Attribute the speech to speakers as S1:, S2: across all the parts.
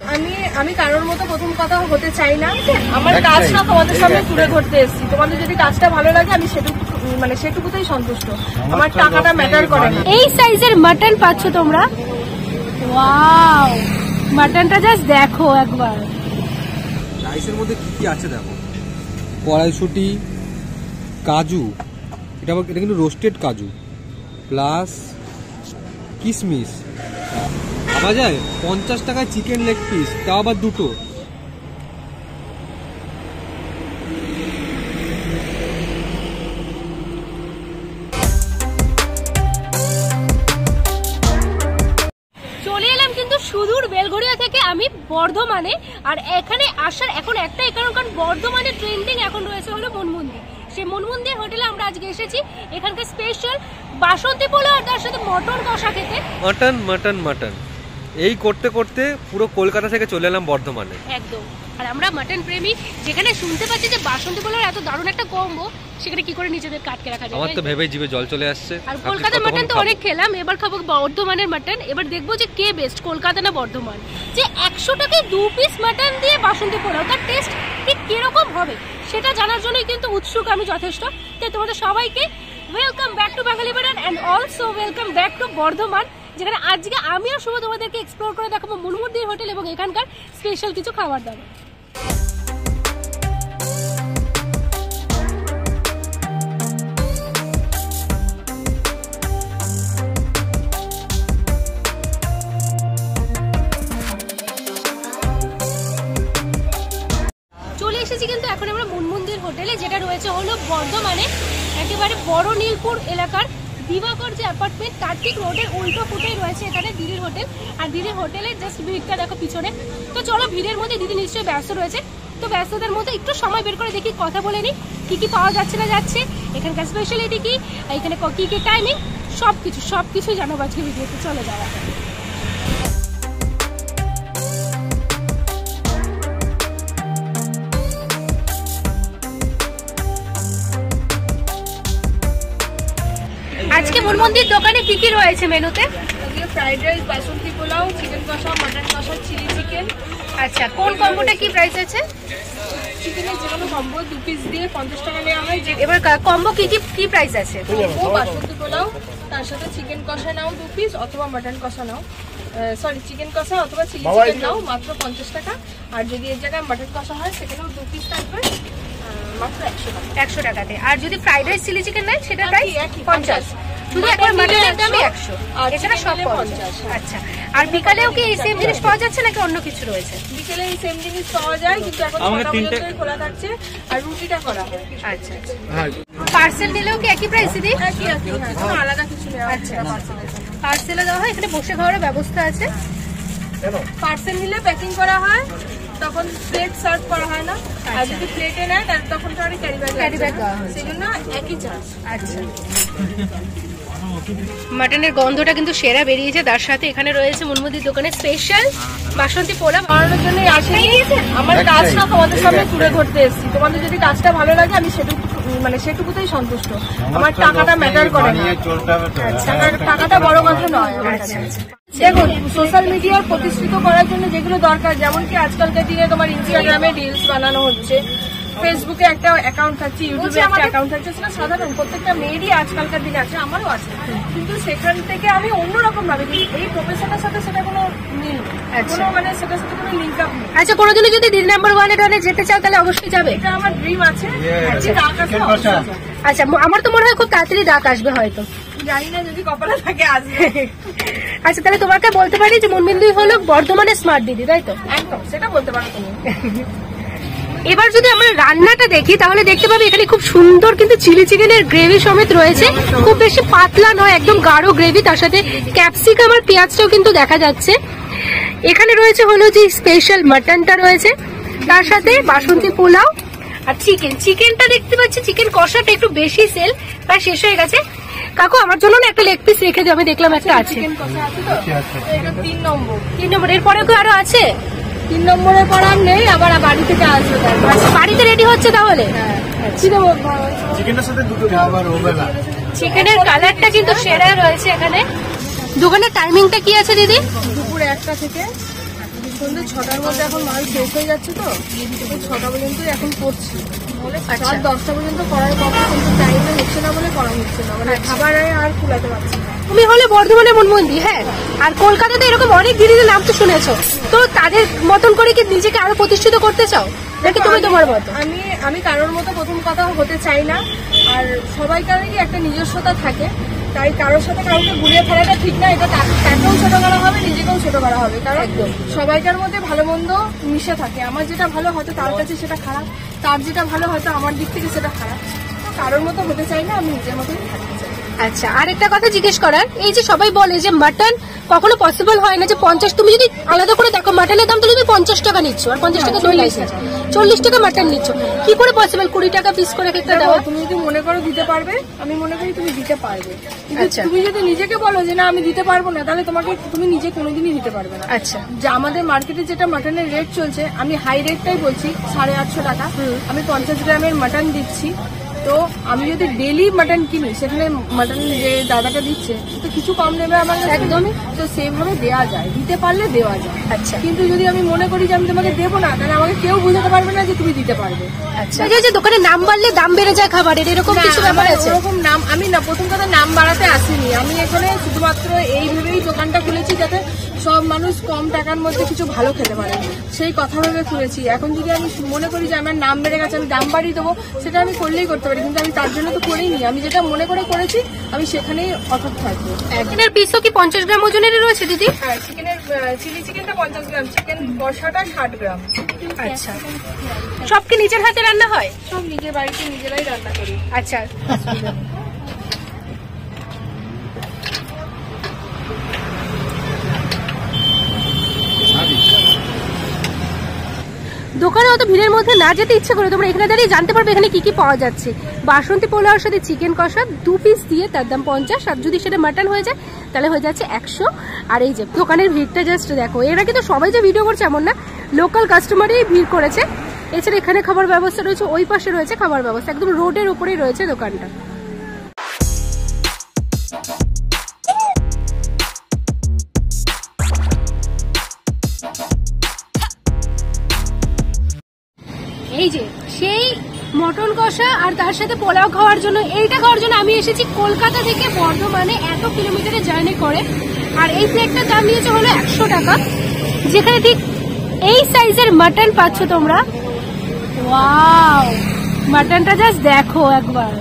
S1: আমি কারোর মতো প্রথম কথা হতে চাই না, আমার কাজটা তোমাদের সামনে তুলে ধরতে এসেছি। তোমাদের যদি কাজটা ভালো লাগে আমি সেটুকুতেই সন্তুষ্ট, আমার টাকাটা ম্যাটার করে না।
S2: এই সাইজের মাটন পাচ্ছ তোমরা, ওয়াও, মাটনটা জাস্ট দেখো একবার।
S3: রাইসের মধ্যে কি কি আছে দেখো, কড়াইশুঁটি, কাজু, এটা কিন্তু রোস্টেড কাজু, প্লাস কিশমিশ। পাওয়া যায় 50 টাকায় চিকেন লেগ পিস, তাও আবার দুটো।
S2: চলে এলাম কিন্তু সুদূর বেলঘড়িয়া থেকে আমি বর্ধমানে, আর এখানে আসার এখন একটাই কারণ, কারণ বর্ধমানে ট্রেন্ডিং এখন রয়েছে হলো মনমন্দির। সেই মনমন্দির হোটেলে আমরা আজকে এসেছি, এখানকার স্পেশাল বাসন্তী পোলাও আর তার সাথে মটন কষা খেতে।
S3: মাটন মাটন মাটন এই করতে করতে পুরো কলকাতা থেকে চলে এলাম বর্ধমানে
S2: একদম। আর আমরা মাটন প্রেমী, যেখানে শুনতে পাচ্ছি যে বাসন্তী পোলাও এত দারুণ একটা কম্বো, সেখানে কি করে নিজেদের কাটকে রাখা যায়।
S3: আমার তো ভেবে জিভে জল চলে আসছে।
S2: আর কলকাতার মাটন তো অনেক খেলাম, এবার খাবো বর্ধমানের মাটন। এবার দেখবো যে কে বেস্ট, কলকাতা না বর্ধমান। যে 100 টাকায় 2 পিস মাটন দিয়ে বাসন্তী পোলাও, তার টেস্ট ঠিক কিরকম হবে সেটা জানার জন্যই কিন্তু উৎসুক আমি যথেষ্ট। তাই তোমাদের সবাইকে ওয়েলকাম ব্যাক টু বাঙালি বাড়ান and also welcome back to Bardhaman, যেখানে আজকে আমি আর শুভ তোমাদেরকে এক্সপ্লোর করে দেখাবো মনমন্দির হোটেল এবং এখানকার স্পেশাল কিছু খাবার দাবার। চলে এসেছি কিন্তু এখন আমরা মনমন্দির হোটেলে, যেটা রয়েছে হলো বর্ধমানে একেবারে বড় নীলপুর এলাকার দিবাকর যে অ্যাপার্টমেন্ট, তার ঠিক রোডের উল্টো ফুটেই রয়েছে এখানে দিদির হোটেল। আর দিদির হোটেলে জাস্ট ভিড়টা দেখো পিছনে। তো চলো, ভিড়ের মধ্যে দিদি নিশ্চয়ই ব্যস্ত রয়েছে, তো ব্যস্ততার মধ্যে একটু সময় বের করে দেখি, কথা বলে নিই কি কি পাওয়া যাচ্ছে না যাচ্ছে, এখানকার স্পেশালিটি কি, এখানে কি কি টাইমিং, সবকিছু জানাবো আজকে ভিডিওতে। চলে যাওয়া। আজকে মনমন্দির দোকানে কি কি রয়েছে মেনুতে?
S1: ফ্রাইড রাইস, বাসন্তী পোলাও, চিকেন কষা, মটন কষা, চিলি চিকেন।
S2: আচ্ছা, কোন কম্বোটা কি প্রাইস আছে?
S1: চিকেনের যে কোনো কম্বো 2 পিস দিয়ে 50 টাকা নেওয়া হয়।
S2: এবার কম্বো কি প্রাইস আছে?
S1: বাসন্তী পোলাও, তার সাথে চিকেন কষা নাও 2 পিস, অথবা মটন কষা নাও, সরি চিকেন কষা অথবা চিলি চিকেন নাও, মাত্র 50 টাকা। আর যদি এর জায়গায় মটন কষা হয় সেখানেও 2 পিস থাকবে, মাত্র 100
S2: টাকাতে। আর যদি ফ্রাইড রাইস চিলি চিকেন নেয় সেটা প্রাইস 50। শুধু একবার মাটনের দামই 100, এছাড়া সব 50। আচ্ছা, আর বিকালেও কি এই সেম জিনিস পাওয়া যাচ্ছে নাকি অন্য কিছু রয়েছে?
S1: বিকেলে এই সেম জিনিস পাওয়া যায়, কিন্তু এখন খোলা থাকছে আর রুটিটা করা হয়।
S2: আচ্ছা, পার্সেল নিলেও কি একই প্রাইস দিদি?
S1: একই, কোনো আলাদা কিছু নেই।
S2: আচ্ছা, পার্সেলে দেওয়া হয়, এখানে বসে খাওয়ার ব্যবস্থা আছে।
S1: পার্সেল নিলে প্যাকিং করা হয়, তখন প্লেট সার্ভ করা হয় না। আর যদি প্লেটে নেয় তখন তো ক্যারি ব্যাগ দেওয়া হয়, সেজন্য একই চার্জ।
S2: আচ্ছা, মাটনের গন্ধটা কিন্তু সেরা বেরিয়েছে। তার সাথে এখানে রয়েছে মনমন্দির দোকানে স্পেশাল বাসন্তী পোলাও বানানোর জন্য আসেনি।
S1: আমার কাজটা তোমাদের সামনে তুলে ধরতে এসেছি। তোমাদের যদি কাজটা ভালো লাগে আমি সেটুকুতেই সন্তুষ্ট, আমার টাকাটা ম্যাটার করে না। টাকাটা বড় কথা নয়। দেখুন, সোশ্যাল মিডিয়ার প্রতিষ্ঠিত করার জন্য যেগুলো দরকার, যেমন কি আজকালকার দিনে তোমার ইনস্টাগ্রামে রিলস বানানো হচ্ছে, ফেসবুকে একটা অ্যাকাউন্ট থাকছে, ইউটিউবে একটা অ্যাকাউন্ট থাকছে, সেটা সাধারণ প্রত্যেকটা মেয়েরই আজকালকার দিনে আছে, আমারও আছে। কিন্তু সেখান থেকে আমি অন্যরকম ভাবে, এই প্রফেশনের সাথে সেটা কোনো মিল, মানে সেটার সাথে কোনো লিঙ্ক আপ নেই।
S2: আচ্ছা, কোনোদিনও যদি দিন নাম্বার 1 যেতে চাও তাহলে অবশ্যই যাবে।
S1: এটা আমার ড্রিম আছে।
S2: আচ্ছা, আমার তো মনে হয় খুব তাড়াতাড়ি ডাক আসবে হয়তো,
S1: জানি না, যদি কপালে থাকে আসবে।
S2: আচ্ছা, তাহলে তোমাকে বলতে পারি যে মনমন্দির হলো বর্ধমানের স্মার্ট দিদি, তাই তো?
S1: একদম, সেটা বলতে পারো তুমি।
S2: এবার যদি আমরা রান্নাটা দেখি তাহলে দেখতে পাবো এখানে খুব সুন্দর কিন্তু চিলি চিকেনের গ্রেভি সমেত রয়েছে, খুব বেশি পাতলা নয়, একদম গাঢ় গ্রেভি, তার সাথে ক্যাপসিকাম আর পেঁয়াজটাও কিন্তু দেখা যাচ্ছে। এখানে রয়েছে হলো যে স্পেশাল মাটনটা রয়েছে, তার সাথে বাসন্তী পোলাও আর চিকেনটা দেখতে পাচ্ছি। চিকেন কষাটা একটু বেশি সেল, প্রায় শেষ হয়ে গেছে। কাকু, আমার জন্য না একটা লেগ পিস রেখে দিও, আমি দেখলাম একটা আছে।
S1: চিকেন কষা আছে তো, এটা 3 নম্বর।
S2: 3 নম্বর, এরপরেও কি আরো আছে?
S1: 3 নম্বরের পর আর নেই, আবার বাড়ি থেকে আসবে।
S2: বাড়িতে রেডি হচ্ছে তাহলে? চিকেনের কালারটা কিন্তু সেরা রয়েছে এখানে। দোকানের টাইমিংটা কি আছে দিদি?
S1: দুপুর 1টা থেকে সন্ধ্যে 6টার মধ্যে এখন মাল শেষ হয়ে যাচ্ছে, তো 6টা পর্যন্ত এখন করছি। রাত 10টা পর্যন্ত করার কথা, কিন্তু টাইমে হচ্ছে না বলে করা হচ্ছে না, মানে খাবার আর কুলাতে পারছি না।
S2: তুমি হলে বর্ধমানে মনমন্দি, হ্যাঁ, আর কলকাতাতে এরকম অনেক দিদিদের নাম তো শুনেছো, তো তাদের মতন করে কি নিজেকে আরো প্রতিষ্ঠিত করতে চাও নাকি তুমি তোমার মতো?
S1: আমি কারোর মতো প্রথম কথা হতে চাই না, আর সবাইকারই একটা নিজস্বতা থাকে, তাই কারোর সাথে কাউকে গুলিয়ে ফেলাটা ঠিক না। এটা তাকেও ছোট করা হবে, নিজেকেও ছোট করা হবে, কারণ সবাইকার মধ্যে ভালো মন্দ মিশে থাকে। আমার যেটা ভালো হয়তো তার কাছে সেটা খারাপ, তার যেটা ভালো হয়তো আমার দিক থেকে সেটা খারাপ। তো কারোর মতো হতে চাই না, আমি নিজের মতোই থাকতে চাই।
S2: আচ্ছা, আর একটা কথা জিজ্ঞেস করার, এই যে সবাই বলে যে মাটন কখনো পসিবল হয় না যে 50, তুমি যদি আলাদা করে দেখো মাটনের দাম তো তুমি 50 টাকা নিচ্ছ, আর 50 টাকা তুমি লাইসেন্স, 40 টাকা মাটন নিচ্ছ, কি করে পসিবল 20 টাকা পিস করে একটা দেওয়া?
S1: তুমি যদি মনে করো দিতে পারবে, আমি মনে করি তুমি দিতে পারবে। তুমি যদি নিজেকে বলো যে না আমি দিতে পারবো না, তাহলে তুমি নিজে কোনোদিনই দিতে পারবে না।
S2: আচ্ছা,
S1: যে আমাদের মার্কেটে যেটা মাটনের রেট চলছে, আমি হাই রেটটাই বলছি, 850 টাকা। আমি 50 গ্রামের মাটন দিচ্ছি। তো আমি যদি ডেলি মাটন কিনি, সেখানে মাটন যে দাদাটা দিচ্ছে তো কিছু কম নেবে আমার কাছে, একদমই। তো সেইভাবে দেওয়া যায়, দিতে পারলে দেওয়া যায়।
S2: আচ্ছা,
S1: কিন্তু যদি আমি মনে করি যে আমি তোমাকে দেবো না, তাহলে আমাকে কেউ বুঝাতে পারবে না যে তুমি দিতে পারবে।
S2: আচ্ছা, যে দোকানে নাম বাড়লে দাম বেড়ে যায় খাবারের, এরকম কিছু ব্যাপার আছে?
S1: এরকম নাম আমি না, প্রথম কথা নাম বাড়াতে আসিনি। আমি এখানে শুধুমাত্র এই ভেবেই দোকানটা খুলেছি যাতে সব মানুষ কম টাকার মধ্যে কিছু ভালো খেতে পারে, সেই কথা ভেবে খুলেছি। এখন যদি আমি মনে করি যে আমার নাম বেড়ে গেছে, আমি দাম বাড়িয়ে দেবো, সেটা আমি করলেই করতে পারি, কিন্তু আমি তার জন্য তো করিনি। আমি যেটা মনে করে করেছি, আমি সেখানেই অটুট থাকবো।
S2: চিকেনের পিসও কি 50 গ্রাম ওজনেরই রয়েছে দিদি?
S1: হ্যাঁ, চিলি চিকেনটা 50 গ্রাম, চিকেন কষাটা 60 গ্রাম।
S2: আচ্ছা, সব কি নিজের হাতে রান্না হয়?
S1: সব নিজের বাড়িতে নিজেরাই রান্না করি।
S2: আচ্ছা, দোকানে অত ভিড়ের মধ্যে না যেতে ইচ্ছে করে তোমরা এখানে দাঁড়িয়ে জানতে পারবে এখানে কি কি পাওয়া যাচ্ছে। বাসন্তী পোলাওর সাথে চিকেন কষা 2 পিস দিয়ে তার দাম 50, আর যদি সেটা মাটন হয়ে যায় তাহলে হয়ে যাচ্ছে 100। আর এই যে দোকানের ভিড়টা জাস্ট দেখো, এরা কিন্তু সবাই যে ভিডিও করছে এমন না, লোকাল কাস্টমারই ভিড় করেছে। এছাড়া এখানে খাবার ব্যবস্থা রয়েছে, ওই পাশে রয়েছে খাবার ব্যবস্থা, একদম রোডের উপরেই রয়েছে দোকানটা। এই যে সেই মটন কষা আর তার সাথে পোলাও খাওয়ার জন্য, এইটা খাওয়ার জন্য আমি এসেছি কলকাতা থেকে বর্ধমানে, এত কিলোমিটারের জার্নি করে। আর এই প্লেটটার দাম নিয়েছে হলো 100 টাকা, যেখানে ঠিক এই সাইজের মাটন পাচ্ছ তোমরা। ওয়াও, মাটনটা জাস্ট দেখো একবার,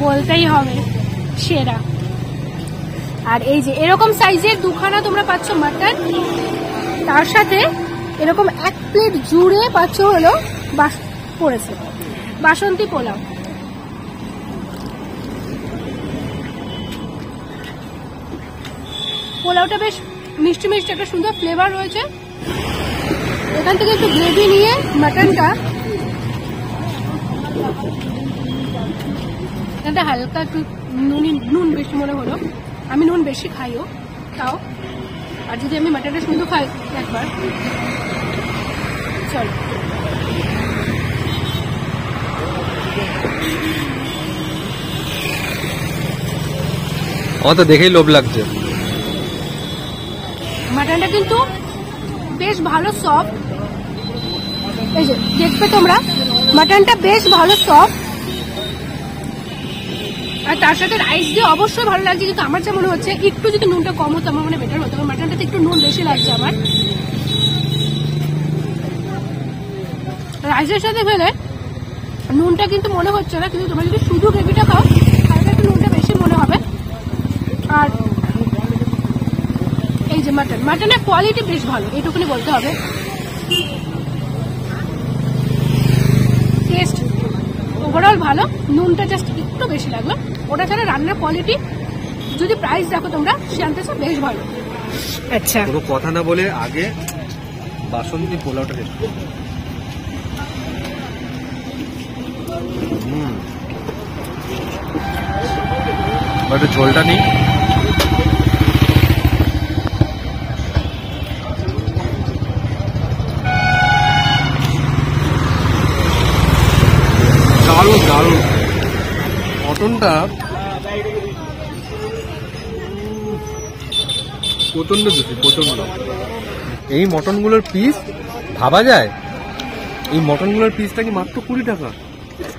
S2: বলতেই হবে সেরা। আর এই যে এরকম সাইজের দুখানা তোমরা পাচ্ছ মাটন, তার সাথে এরকম 1 প্লেট জুড়ে পাচ্ছ হলো পড়েছে বাসন্তী পোলাও। পোলাওটা বেশ মিষ্টি মিষ্টি, একটা সুন্দর ফ্লেভার রয়েছে। এখান থেকে একটু গ্রেভি নিয়ে মাটনটা এটা হালকা একটু নুন বেশি মনে হলো, আমি নুন বেশি খাইও তাও। আর যদি আমি মাটনটা শুধু খাই একবার, চলো
S3: আমার তো দেখেই লোভ লাগছে।
S2: মাটনটা কিন্তু বেশ ভালো সফট, এই যে দেখবে তোমরা মাটনটা বেশ ভালো সফট। আর তার সাথে রাইস দিয়ে অবশ্যই ভালো লাগছে, কিন্তু আমার যা মনে হচ্ছে একটু যদি নুনটা কম হতো আমার মনে বেটার হতো, মাটনটাতে একটু নুন বেশি লাগছে আমার। রাইসের সাথে ফেলে নুনটা কিন্তু মনে হচ্ছে না, কিন্তু তোমরা যদি শুধু গ্রেভিটা খাও তাহলে একটু নুনটা বেশি মনে হবে। আর এই যে মাটনের কোয়ালিটি বেশ ভালো, এইটুকুনি বলতে হবে। টেস্ট ওভারঅল ভালো, নুনটা জাস্ট একটু বেশি লাগলো। ওটা ছাড়া রান্নার কোয়ালিটি, যদি প্রাইস দেখো তোমরা সেটা বেশ ভালো। আচ্ছা,
S3: কোনো কথা না বলে আগে বাসন্তী পোলাওটা টেস্ট করো। একটু ঝোলটা নেই, দারুণ দারুণ। মটনটা প্রচন্ড জুসি, প্রচন্ড। এই মটনগুলোর পিস ভাবা যায়, এই মটনগুলোর পিসটা কি মাত্র 20 টাকা।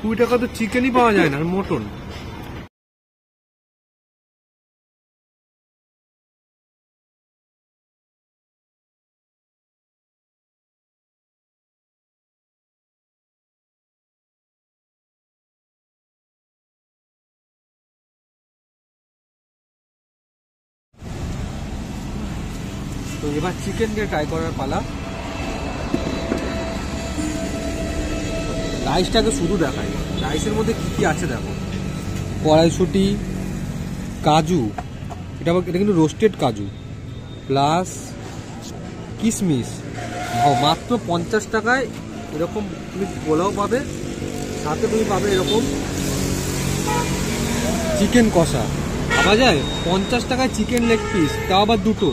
S3: 20 টাকা তো চিকেনই পাওয়া যায় না, আর মটন। তো এবার চিকেন দিয়ে ট্রাই করার পালা। রাইসটাকে শুধু দেখাই, রাইসের মধ্যে কি কি আছে দেখো। কড়াইশুঁটি, কাজু, এটা কিন্তু রোস্টেড কাজু, প্লাস কিশমিশ। মাত্র 50 টাকায় এরকম তুমি পোলাও পাবে, সাথে তুমি পাবে এরকম চিকেন কষা। ভাবা যায় 50 টাকায় চিকেন লেগ পিস, তাও আবার দুটো।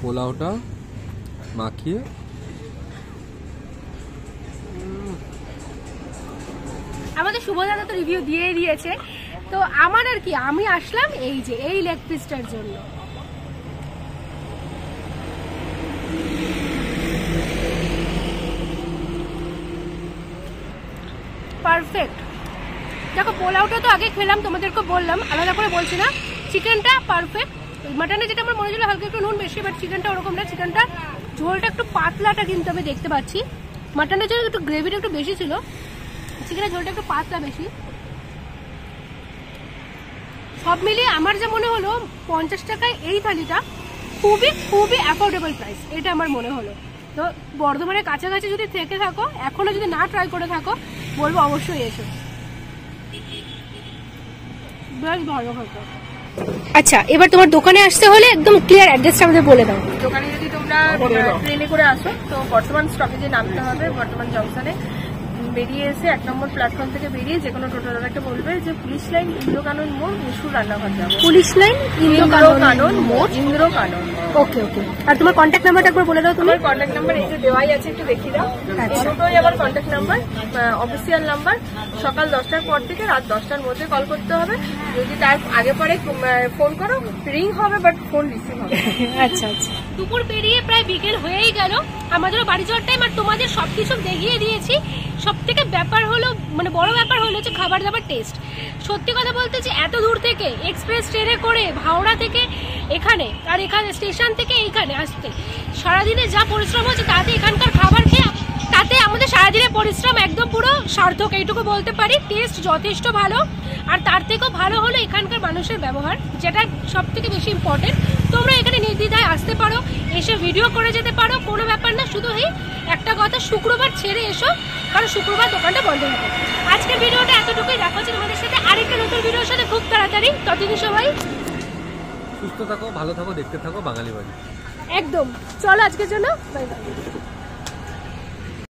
S3: পোলাওটা মাখিয়ে
S2: আমাদের শুভদাদা তো রিভিউ দিয়ে দিয়েছে, তো আমার আর কি, আমি আসলাম এই যে এই লেগ পিসটার জন্য। পারফেক্ট। দেখো পোলাওটা তো আগে খেলাম, তোমাদেরকে বললাম, আলাদা করে বলছি না। চিকেনটা পারফেক্ট। মাটনে যেটা আমার মনে ছিল হালকা একটু নুন বেশি, বাট চিকেনটা ওরকম না। চিকেনটা ঝোলটা একটু পাতলাটা কিন্তু আমি দেখতে পাচ্ছি। মাটনের জন্য একটু গ্রেভিটা একটু বেশি ছিল, চিকেনের ঝোলটা একটু পাতলা বেশি। সব মিলিয়ে আমার যা মনে হলো 50 টাকায় এই থালিটা খুবই খুবই অ্যাফোর্ডেবল প্রাইস, এটা আমার মনে হলো। তো বর্ধমানের কাছাকাছি যদি থেকে থাকো, এখনো যদি না ট্রাই করে থাকো, বলবো অবশ্যই এসো, বেশ ভালো হতো। আচ্ছা, এবার তোমার দোকানে আসতে হলে একদম ক্লিয়ার অ্যাড্রেসটা আমাদের বলে দাও।
S1: দোকানে যদি তোমরা ট্রেনে করে আসো তো বর্তমান স্টপেজে নামতে হবে। বর্তমান জংশনে বেরিয়ে এসে 1 নম্বর প্ল্যাটফর্ম থেকে বেরিয়ে যে কোনো টোটো দাদাকে বলবে যে পুলিশ লাইন ইন্দ্রকানন মোড় মিশুর রান্নাঘর যাবো। পুলিশ লাইন ইন্দ্রকানন মোড়, ইন্দ্রকানন। ওকে ওকে। আর তোমার কন্ট্যাক্ট নাম্বারটা একবার বলে দাও। তোমার কন্ট্যাক্ট নাম্বার এই যে দেওয়াই আছে, একটু দেখিয়ে দাও। দুটোই আমার কন্ট্যাক্ট নাম্বার, অফিসিয়াল নাম্বার। সকাল 10টার পর থেকে রাত 10টার মধ্যে কল করতে হবে। যদি তার আগে পরে ফোন করো, রিং হবে বাট ফোন রিসিভ হবে।
S2: আচ্ছা আচ্ছা। দুপুর পেরিয়ে প্রায় বিকেল হয়েই গেল, আমাদেরও বাড়ি যাওয়ার টাইম। আর তোমাদের সবকিছু দেখিয়ে দিয়েছি। সব থেকে ব্যাপার হলো, মানে বড় ব্যাপার হলো যে খাবার দাবার টেস্ট। সত্যি কথা বলতে যে এত দূর থেকে এক্সপ্রেস ট্রেনে করে হাওড়া থেকে এখানে, আর এখানে স্টেশন থেকে এইখানে আসতে সারাদিনে যা পরিশ্রম হচ্ছে, তাতে এখানকার খাবার খেয়ে তাতে আমাদের সারাদিনের পরিশ্রম একদম পুরো সার্থক, এইটুকু বলতে পারি। টেস্ট যথেষ্ট ভালো, আর তার থেকেও ভালো হলো এখানকার মানুষের ব্যবহার, যেটা সব থেকে বেশি ইম্পর্টেন্ট। তোমরা এখানে নির্দ্বিধায় আসতে পারো, এসে ভিডিও করে যেতে পারো, কোনো ব্যাপার না। শুধু এই একটা কথা, শুক্রবার ছেড়ে এসো, কারণ শুক্রবার দোকানটা বন্ধ থাকে। আজকের ভিডিওটা এতটুকুই। দেখা হচ্ছে তোমাদের সাথে আরেকটা নতুন ভিডিওর সাথে খুব তাড়াতাড়ি। ততদিন সবাই
S3: সুস্থ থাকো, ভালো থাকো, দেখতে থাকো বাঙালি বাড়ি।
S2: একদম। চলো আজকের জন্য বাই বাই।